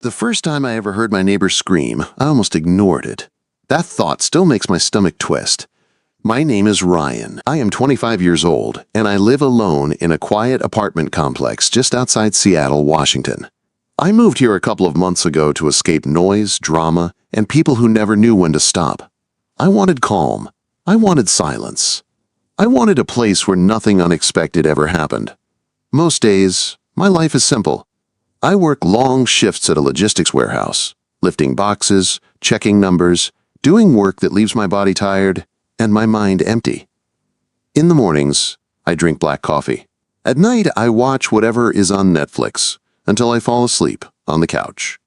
The first time I ever heard my neighbor scream, I almost ignored it. That thought still makes my stomach twist. My name is Ryan. I am 25 years old, and I live alone in a quiet apartment complex just outside Seattle, Washington. I moved here a couple of months ago to escape noise, drama, and people who never knew when to stop. I wanted calm. I wanted silence. I wanted a place where nothing unexpected ever happened. Most days, my life is simple. I work long shifts at a logistics warehouse, lifting boxes, checking numbers, doing work that leaves my body tired and my mind empty. In the mornings, I drink black coffee. At night, I watch whatever is on Netflix until I fall asleep on the couch.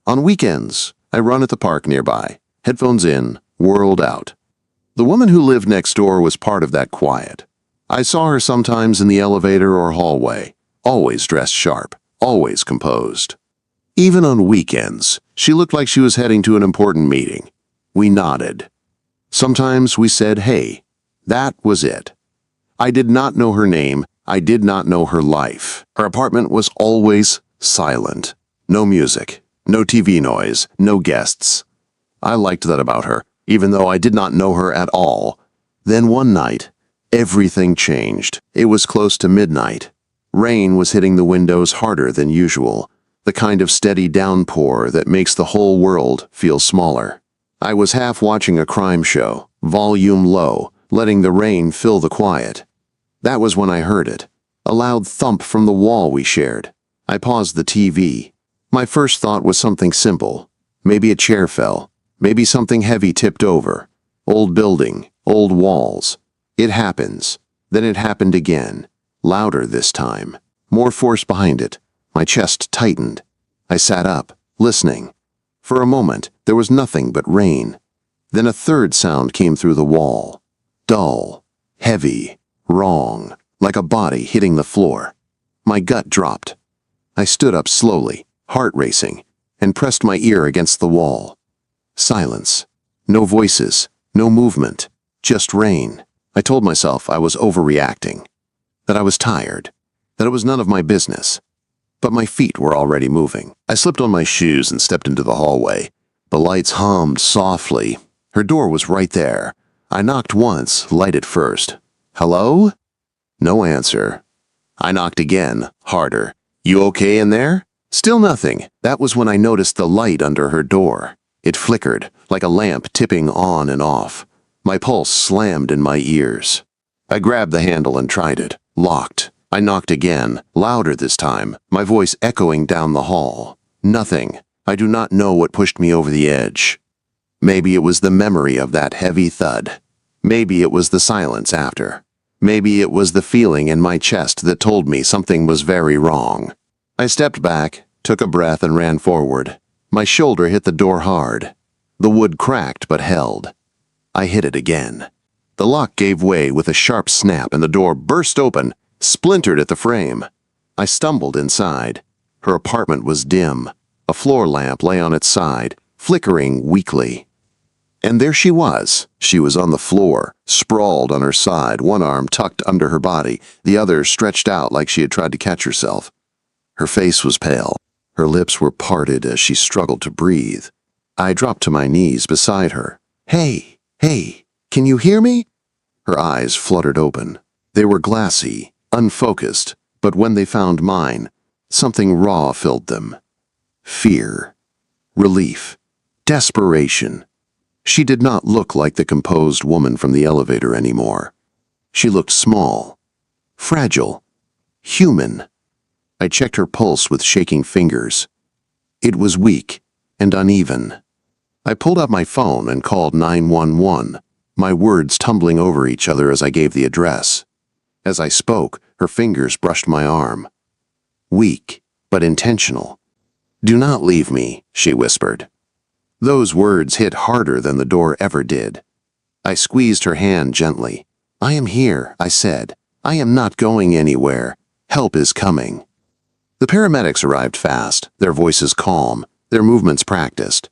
On weekends, I run at the park nearby, headphones in, world out. The woman who lived next door was part of that quiet. I saw her sometimes in the elevator or hallway, always dressed sharp, always composed. Even on weekends, she looked like she was heading to an important meeting. We nodded. Sometimes we said, hey. That was it. I did not know her name. I did not know her life. Her apartment was always silent. No music, no TV noise, no guests. I liked that about her, even though I did not know her at all. Then one night, everything changed. It was close to midnight. Rain was hitting the windows harder than usual, the kind of steady downpour that makes the whole world feel smaller. I was half watching a crime show, volume low, letting the rain fill the quiet. That was when I heard it, a loud thump from the wall we shared. I paused the TV. My first thought was something simple. Maybe a chair fell. Maybe something heavy tipped over. Old building, old walls. It happens. Then it happened again. Louder this time. More force behind it. My chest tightened. I sat up, listening. For a moment, there was nothing but rain. Then a third sound came through the wall. Dull, heavy, wrong, like a body hitting the floor. My gut dropped. I stood up slowly, heart racing, and pressed my ear against the wall. Silence. No voices, no movement, just rain. I told myself I was overreacting, that I was tired, that it was none of my business. But my feet were already moving. I slipped on my shoes and stepped into the hallway. The lights hummed softly. Her door was right there. I knocked once, light at first. Hello? No answer. I knocked again, harder. You okay in there? Still nothing. That was when I noticed the light under her door. It flickered, like a lamp tipping on and off. My pulse slammed in my ears. I grabbed the handle and tried it. Locked. I knocked again, louder this time, my voice echoing down the hall. Nothing. I do not know what pushed me over the edge. Maybe it was the memory of that heavy thud. Maybe it was the silence after. Maybe it was the feeling in my chest that told me something was very wrong. I stepped back, took a breath, and ran forward. My shoulder hit the door hard. The wood cracked but held. I hit it again. The lock gave way with a sharp snap and the door burst open, splintered at the frame. I stumbled inside. Her apartment was dim. A floor lamp lay on its side, flickering weakly. And there she was. She was on the floor, sprawled on her side, one arm tucked under her body, the other stretched out like she had tried to catch herself. Her face was pale. Her lips were parted as she struggled to breathe. I dropped to my knees beside her. Hey, can you hear me? Her eyes fluttered open. They were glassy, unfocused, but when they found mine, something raw filled them. Fear, relief, desperation. She did not look like the composed woman from the elevator anymore. She looked small, fragile, human. I checked her pulse with shaking fingers. It was weak and uneven. I pulled out my phone and called 911, my words tumbling over each other as I gave the address. As I spoke, her fingers brushed my arm. Weak, but intentional. Do not leave me, she whispered. Those words hit harder than the door ever did. I squeezed her hand gently. I am here, I said. I am not going anywhere. Help is coming. The paramedics arrived fast, their voices calm, their movements practiced.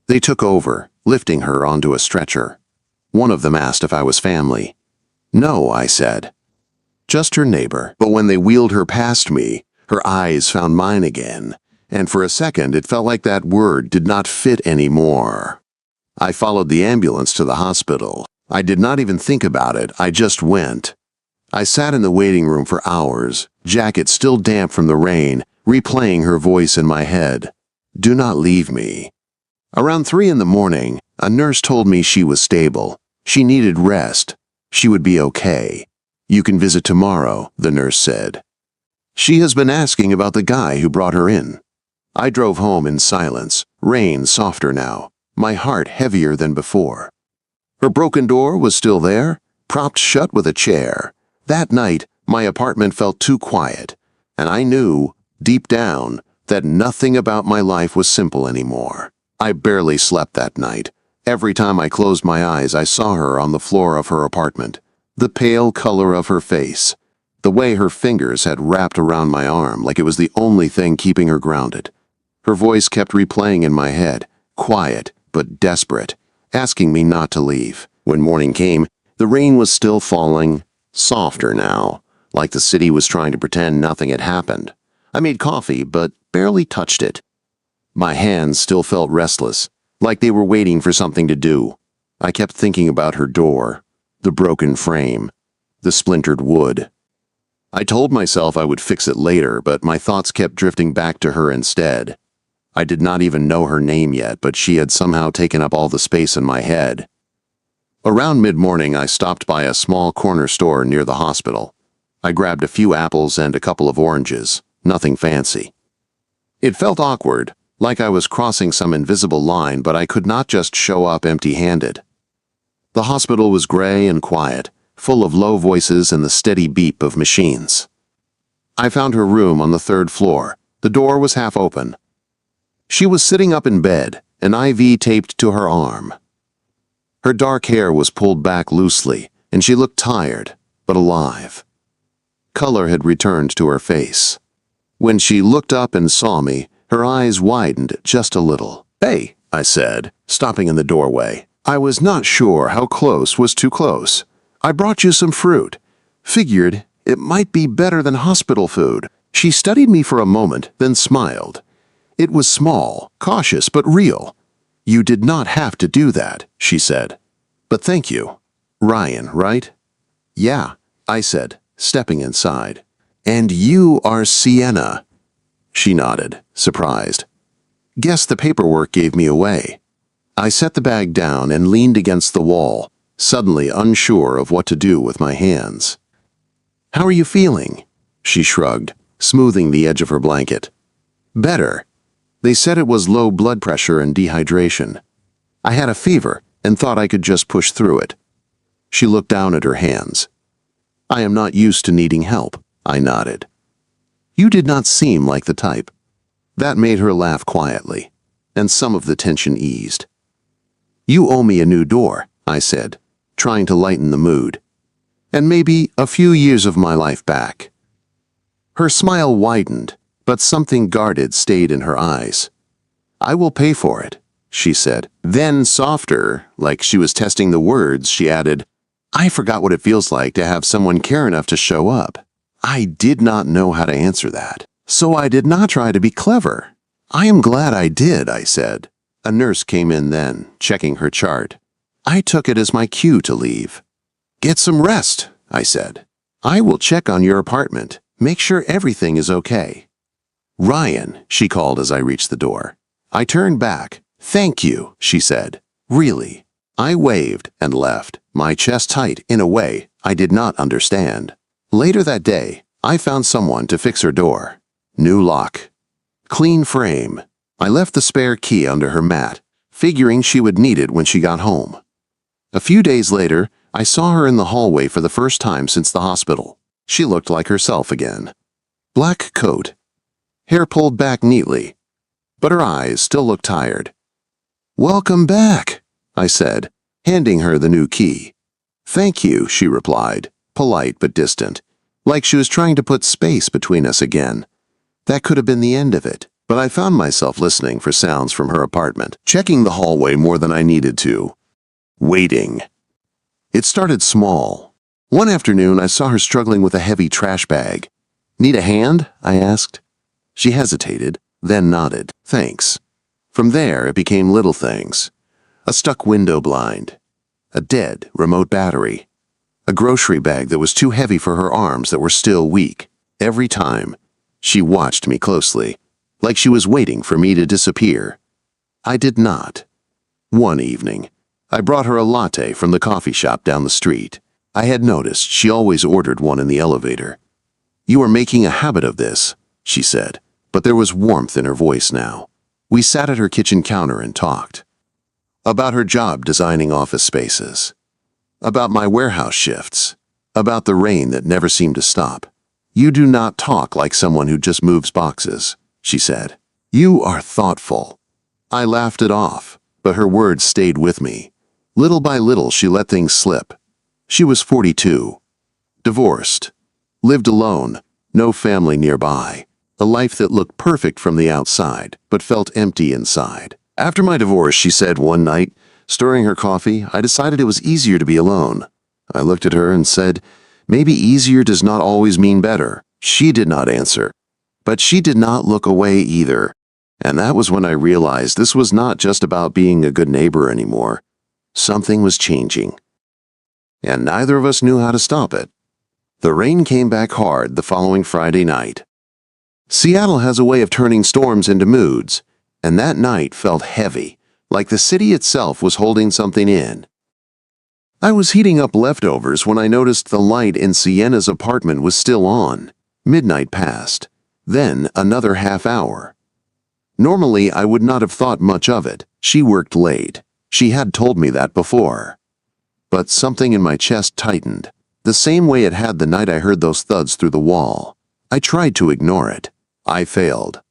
They took over, lifting her onto a stretcher. One of them asked if I was family. No, I said. Just her neighbor. But when they wheeled her past me, her eyes found mine again, and for a second it felt like that word did not fit anymore. I followed the ambulance to the hospital. I did not even think about it, I just went. I sat in the waiting room for hours, jacket still damp from the rain, replaying her voice in my head. Do not leave me. Around 3 in the morning, a nurse told me she was stable. She needed rest. She would be okay. You can visit tomorrow, the nurse said. She has been asking about the guy who brought her in. I drove home in silence, rain softer now, my heart heavier than before. Her broken door was still there, propped shut with a chair. That night, my apartment felt too quiet, and I knew, deep down, that nothing about my life was simple anymore. I barely slept that night. Every time I closed my eyes, I saw her on the floor of her apartment. The pale color of her face, the way her fingers had wrapped around my arm like it was the only thing keeping her grounded. Her voice kept replaying in my head, quiet but desperate, asking me not to leave. When morning came, the rain was still falling, softer now, like the city was trying to pretend nothing had happened. I made coffee, but barely touched it. My hands still felt restless, like they were waiting for something to do. I kept thinking about her door, the broken frame, the splintered wood. I told myself I would fix it later, but my thoughts kept drifting back to her instead. I did not even know her name yet, but she had somehow taken up all the space in my head. Around mid-morning, I stopped by a small corner store near the hospital. I grabbed a few apples and a couple of oranges, nothing fancy. It felt awkward, like I was crossing some invisible line, but I could not just show up empty-handed. The hospital was gray and quiet, full of low voices and the steady beep of machines. I found her room on the 3rd floor. The door was half open. She was sitting up in bed, an IV taped to her arm. Her dark hair was pulled back loosely, and she looked tired, but alive. Color had returned to her face. When she looked up and saw me, her eyes widened just a little. "Hey," I said, stopping in the doorway. I was not sure how close was too close. "I brought you some fruit. Figured it might be better than hospital food." She studied me for a moment, then smiled. It was small, cautious, but real. "You did not have to do that," she said. "But thank you. Ryan, right?" "Yeah," I said, stepping inside. "And you are Sienna." She nodded, surprised. "Guess the paperwork gave me away." I set the bag down and leaned against the wall, suddenly unsure of what to do with my hands. "How are you feeling?" She shrugged, smoothing the edge of her blanket. "Better. They said it was low blood pressure and dehydration. I had a fever and thought I could just push through it." She looked down at her hands. "I am not used to needing help," I nodded. "You did not seem like the type." That made her laugh quietly, and some of the tension eased. "You owe me a new door," I said, trying to lighten the mood. "And maybe a few years of my life back." Her smile widened, but something guarded stayed in her eyes. "I will pay for it," she said. Then, softer, like she was testing the words, she added, "I forgot what it feels like to have someone care enough to show up." I did not know how to answer that, so I did not try to be clever. "I am glad I did," I said. A nurse came in then, checking her chart. I took it as my cue to leave. "Get some rest," I said. "I will check on your apartment, make sure everything is okay." "Ryan," she called as I reached the door. I turned back. "Thank you," she said. "Really." I waved and left, my chest tight in a way I did not understand. Later that day, I found someone to fix her door. New lock. Clean frame. I left the spare key under her mat, figuring she would need it when she got home. A few days later, I saw her in the hallway for the first time since the hospital. She looked like herself again. Black coat. Hair pulled back neatly, but her eyes still looked tired. "Welcome back," I said, handing her the new key. "Thank you," she replied, polite but distant, like she was trying to put space between us again. That could have been the end of it, but I found myself listening for sounds from her apartment, checking the hallway more than I needed to. Waiting. It started small. One afternoon, I saw her struggling with a heavy trash bag. "Need a hand?" I asked. She hesitated, then nodded. Thanks. From there, it became little things. A stuck window blind, a dead remote battery, a grocery bag that was too heavy for her arms that were still weak. Every time, she watched me closely, like she was waiting for me to disappear. I did not. One evening, I brought her a latte from the coffee shop down the street. I had noticed she always ordered one in the elevator. "You are making a habit of this," she said, but there was warmth in her voice now. We sat at her kitchen counter and talked. About her job designing office spaces. About my warehouse shifts. About the rain that never seemed to stop. "You do not talk like someone who just moves boxes," she said. "You are thoughtful." I laughed it off, but her words stayed with me. Little by little, she let things slip. She was 42. Divorced. Lived alone, no family nearby. A life that looked perfect from the outside, but felt empty inside. After my divorce, she said one night, stirring her coffee, I decided it was easier to be alone. I looked at her and said, "Maybe easier does not always mean better." She did not answer, but she did not look away either. And that was when I realized this was not just about being a good neighbor anymore. Something was changing. And neither of us knew how to stop it. The rain came back hard the following Friday night. Seattle has a way of turning storms into moods, and that night felt heavy, like the city itself was holding something in. I was heating up leftovers when I noticed the light in Sienna's apartment was still on. Midnight passed, then another half hour. Normally, I would not have thought much of it. She worked late. She had told me that before. But something in my chest tightened, the same way it had the night I heard those thuds through the wall. I tried to ignore it. I failed.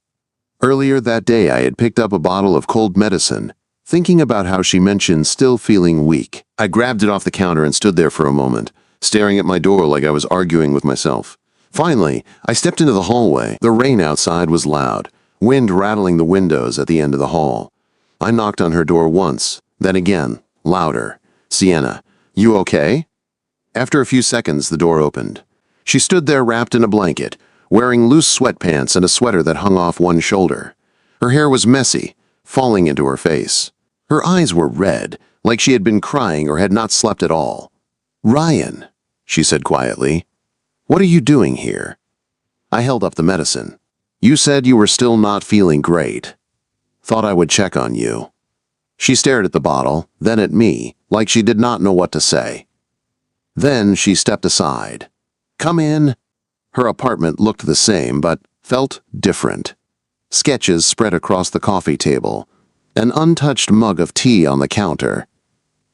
Earlier that day, I had picked up a bottle of cold medicine, thinking about how she mentioned still feeling weak. I grabbed it off the counter and stood there for a moment, staring at my door like I was arguing with myself. Finally, I stepped into the hallway. The rain outside was loud, wind rattling the windows at the end of the hall. I knocked on her door once, then again, louder. "Sienna, you okay?" After a few seconds, the door opened. She stood there wrapped in a blanket, wearing loose sweatpants and a sweater that hung off one shoulder. Her hair was messy, falling into her face. Her eyes were red, like she had been crying or had not slept at all. "Ryan," she said quietly, "what are you doing here?" I held up the medicine. "You said you were still not feeling great. Thought I would check on you." She stared at the bottle, then at me, like she did not know what to say. Then she stepped aside. "Come in." Her apartment looked the same, but felt different. Sketches spread across the coffee table, an untouched mug of tea on the counter.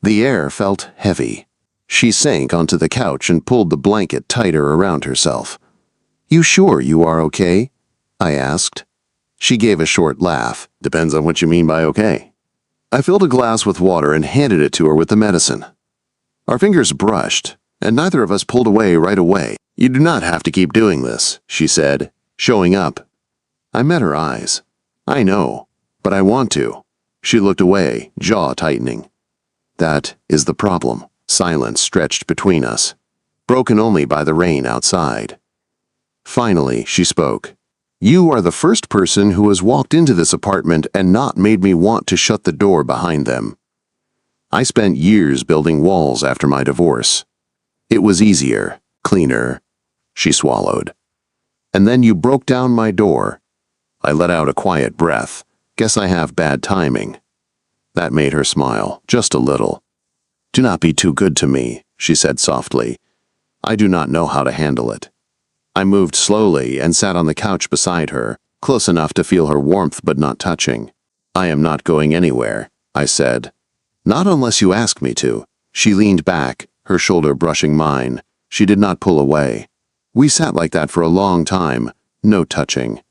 The air felt heavy. She sank onto the couch and pulled the blanket tighter around herself. "You sure you are okay?" I asked. She gave a short laugh. "Depends on what you mean by okay." I filled a glass with water and handed it to her with the medicine. Our fingers brushed, and neither of us pulled away right away. "You do not have to keep doing this," she said, showing up. I met her eyes. "I know, but I want to." She looked away, jaw tightening. That is the problem. Silence stretched between us, broken only by the rain outside. Finally, she spoke. "You are the first person who has walked into this apartment and not made me want to shut the door behind them. I spent years building walls after my divorce. It was easier, cleaner." She swallowed. "And then you broke down my door." I let out a quiet breath. "Guess I have bad timing." That made her smile, just a little. "Do not be too good to me," she said softly. "I do not know how to handle it." I moved slowly and sat on the couch beside her, close enough to feel her warmth but not touching. "I am not going anywhere," I said. "Not unless you ask me to." She leaned back, her shoulder brushing mine. She did not pull away. We sat like that for a long time, no touching.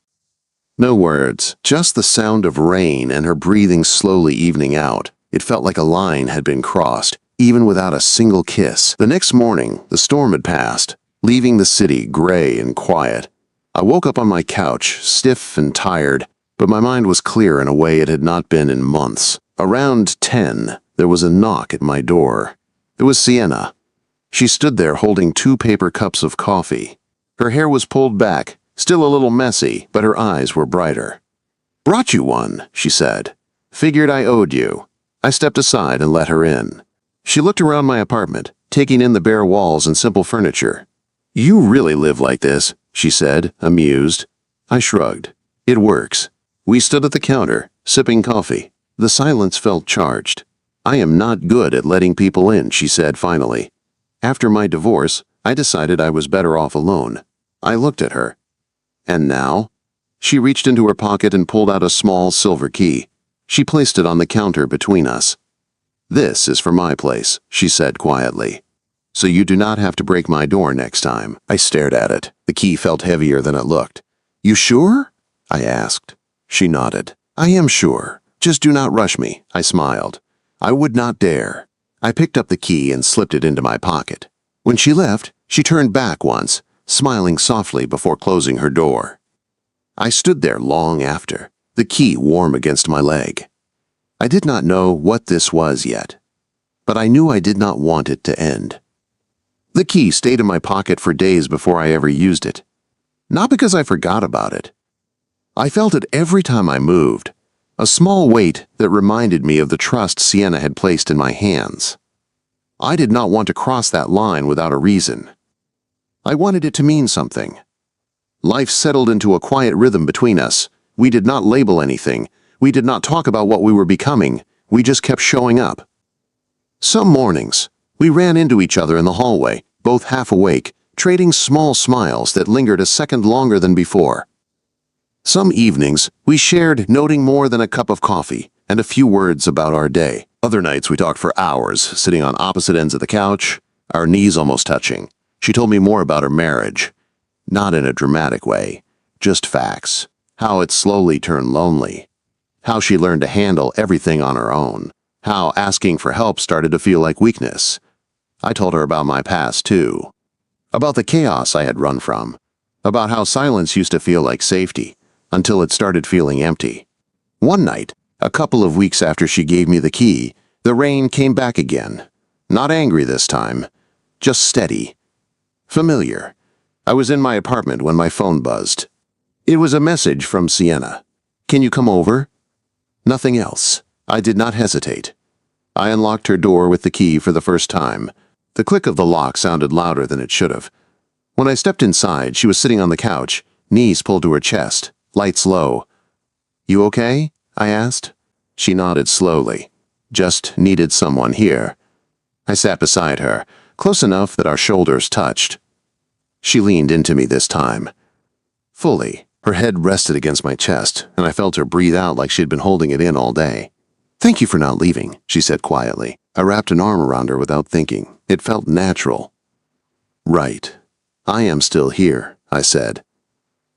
No words, just the sound of rain and her breathing slowly evening out. It felt like a line had been crossed, even without a single kiss. The next morning, the storm had passed, leaving the city gray and quiet. I woke up on my couch, stiff and tired, but my mind was clear in a way it had not been in months. Around 10, there was a knock at my door. It was Sienna. She stood there holding 2 paper cups of coffee. Her hair was pulled back, still a little messy, but her eyes were brighter. "Brought you one," she said. "Figured I owed you." I stepped aside and let her in. She looked around my apartment, taking in the bare walls and simple furniture. "You really live like this," she said, amused. I shrugged. "It works." We stood at the counter, sipping coffee. The silence felt charged. "I am not good at letting people in," she said finally. After my divorce, I decided I was better off alone. I looked at her. "And now?" She reached into her pocket and pulled out a small silver key. She placed it on the counter between us. "This is for my place," she said quietly. "So you do not have to break my door next time." I stared at it. The key felt heavier than it looked. "You sure?" I asked. She nodded. "I am sure. Just do not rush me," I smiled. "I would not dare." I picked up the key and slipped it into my pocket. When she left, she turned back once, smiling softly before closing her door. I stood there long after, the key warm against my leg. I did not know what this was yet, but I knew I did not want it to end. The key stayed in my pocket for days before I ever used it. Not because I forgot about it. I felt it every time I moved, a small weight that reminded me of the trust Sienna had placed in my hands. I did not want to cross that line without a reason. I wanted it to mean something. Life settled into a quiet rhythm between us. We did not label anything. We did not talk about what we were becoming. We just kept showing up. Some mornings, we ran into each other in the hallway, both half awake, trading small smiles that lingered a second longer than before. Some evenings, we shared noting more than a cup of coffee and a few words about our day. Other nights, we talked for hours, sitting on opposite ends of the couch, our knees almost touching. She told me more about her marriage. Not in a dramatic way, just facts. How it slowly turned lonely. How she learned to handle everything on her own. How asking for help started to feel like weakness. I told her about my past, too. About the chaos I had run from. About how silence used to feel like safety, until it started feeling empty. One night, a couple of weeks after she gave me the key, the rain came back again. Not angry this time, just steady. Familiar. I was in my apartment when my phone buzzed. It was a message from Sienna. "Can you come over?" Nothing else. I did not hesitate. I unlocked her door with the key for the first time. The click of the lock sounded louder than it should have. When I stepped inside, she was sitting on the couch, knees pulled to her chest, lights low. "You okay?" I asked. She nodded slowly. "Just needed someone here." I sat beside her, close enough that our shoulders touched. She leaned into me this time. Fully, her head rested against my chest, and I felt her breathe out like she'd been holding it in all day. "Thank you for not leaving," she said quietly. I wrapped an arm around her without thinking. It felt natural. "Right. I am still here," I said.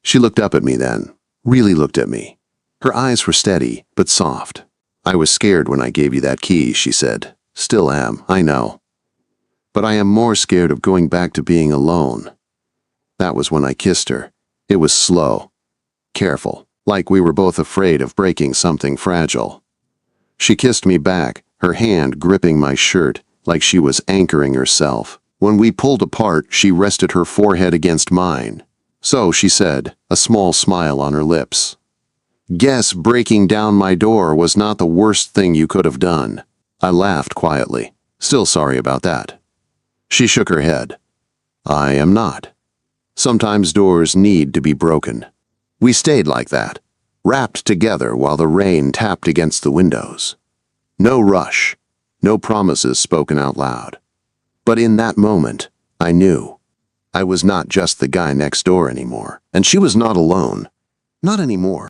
She looked up at me then, really looked at me. Her eyes were steady, but soft. "I was scared when I gave you that key," she said. "Still am, I know. But I am more scared of going back to being alone." That was when I kissed her. It was slow, careful, like we were both afraid of breaking something fragile. She kissed me back, her hand gripping my shirt, like she was anchoring herself. When we pulled apart, she rested her forehead against mine. "So," she said, a small smile on her lips. "Guess breaking down my door was not the worst thing you could have done." I laughed quietly. "Still sorry about that." She shook her head. "I am not. Sometimes doors need to be broken." We stayed like that, wrapped together while the rain tapped against the windows. No rush, no promises spoken out loud. But in that moment, I knew. I was not just the guy next door anymore, and she was not alone. Not anymore.